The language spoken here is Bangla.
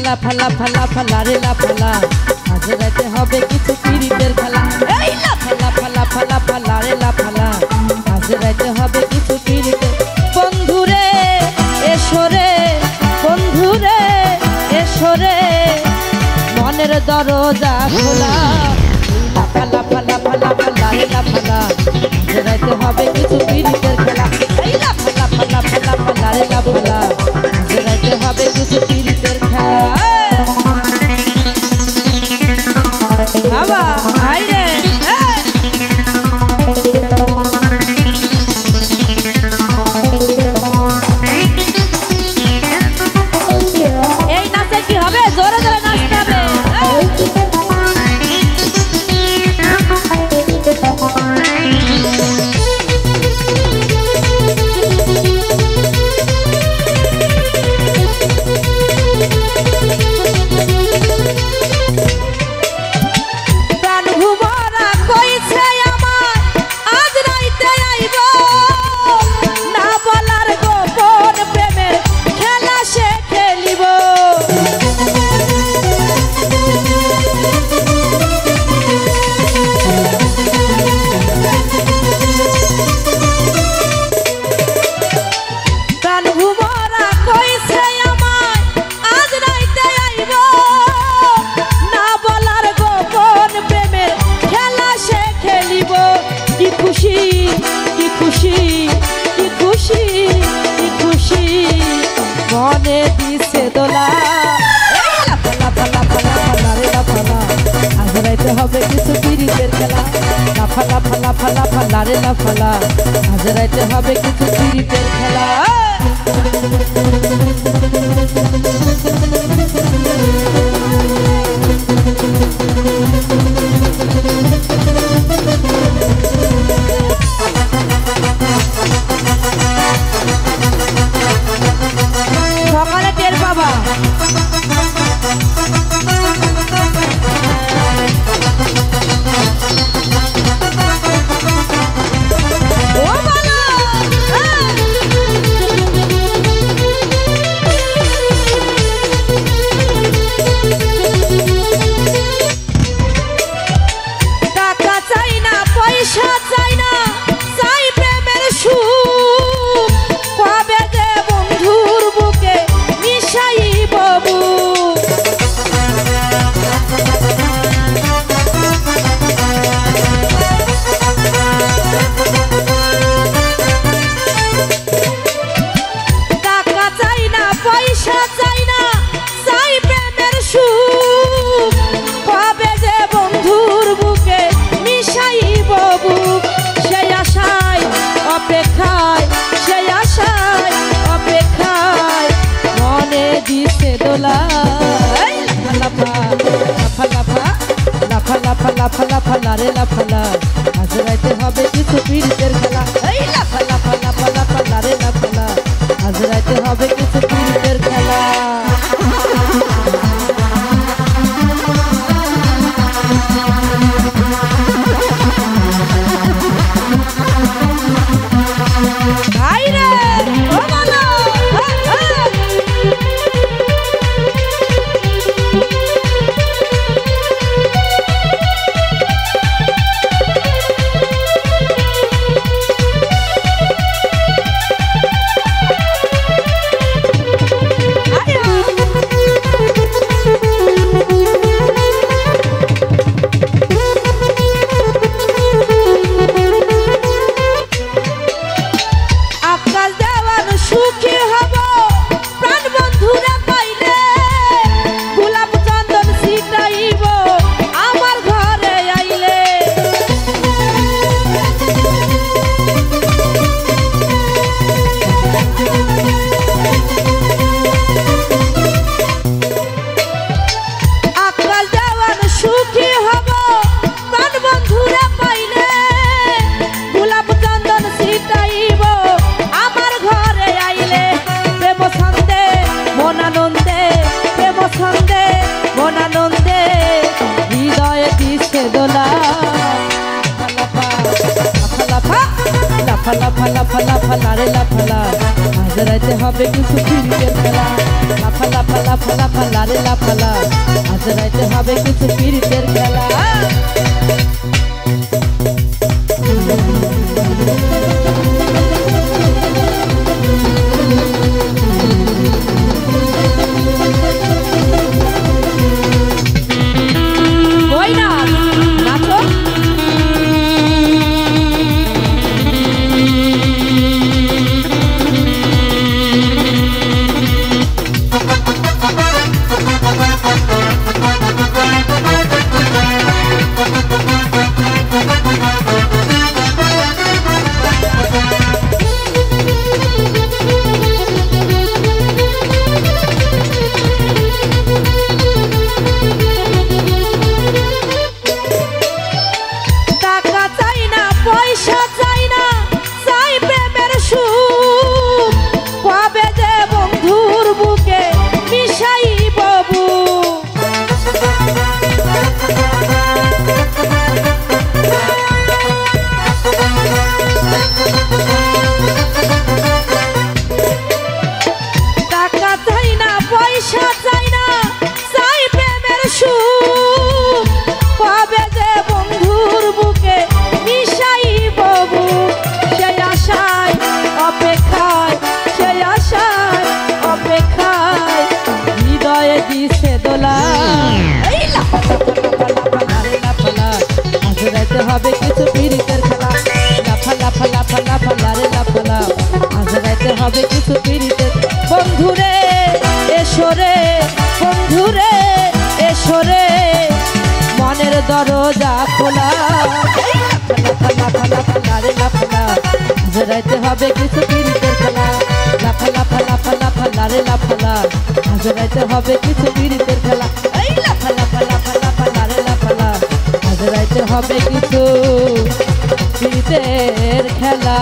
লাফালা ফালা ফালা রে লাফালা আজ রাতে হবে কিছু পিরিতের খেলা। এই লাফালা ফালা ফালা ফালা রে লাফালা আজ রাতে হবে কিছু পিরিতের। বন্ধুরে এসরে বন্ধুরে এসরে মনের দরজা খোলা। লাফালা ফালা ফালা ফালা রে লাফালা আজ রাতে হবে কিছু পিরিতের খেলা। এই লাফালা ফালা ফালা ফালা রে লাফালা আজ রাতে হবে কিছু পিরিতের খেলা। বাবা আইরে এই নাচে কি হবে? জোরে জোরে নাচতে হবে। মনে দিছে দোলা। লাফালা ফালা ফালা ফালা রে লাফালা আজ রাইতে হবে কিছু পিরিতের খেলা। লাফালা ফালা ফালা ফালা রে লাফালা আজ রাইতে হবে কিছু পিরিতের খেলা। সকালে টের পাবা। টাকা চাই না পয়সা চাই না চাই প্রেমের সুখ। কবে যে বন্ধুর বুকে মিশাইব বুক। টাকা চাই না পয়সা চাই না চাই প্রেমের সুখ। কবে যে বন্ধুর বুকে মিশাইব বুক। সেই আশায় অপেক্ষায় সেই আশায় অপেক্ষায় মনে দিছে দোলা। লাফালা লাফালা লাফালা ফালা রে লাফালা আজ রাইতে হবে কিছু পিরিতের খেলা। এই লাফালা ফালা ফালা ফালা রে লাফালা আজ রাইতে হবে কিছু পিরিতের খেলা। আকাশ রাইতে হবে কিছু পিরিতের খেলা লাফা লাফা লাফা লাফা লারে লাফালা আজ রাইতে হবে কিছু পিরিতের খেলা হবে কিছু পিরিতের খেলা লাফা লাফা লাফা লাফা লারে লাফালা আজ রাইতে হবে কিছু পিরিতের বন্ধুরে এসরে বন্ধুরে এসরে মনের দরজা খোলা লাফা লাফা লাফা লারে লাফালা আজ রাইতে হবে কিছু পিরিতের খেলা লাফা লাফা লাফা লাফা লারে লাফালা আজ রাইতে হবে কিছু পিরিতের খেলা এই লাফা লাফা লাফা লাফা লারে লাফালা আজ রাইতে হবে কিছু পিরিতের খেলা।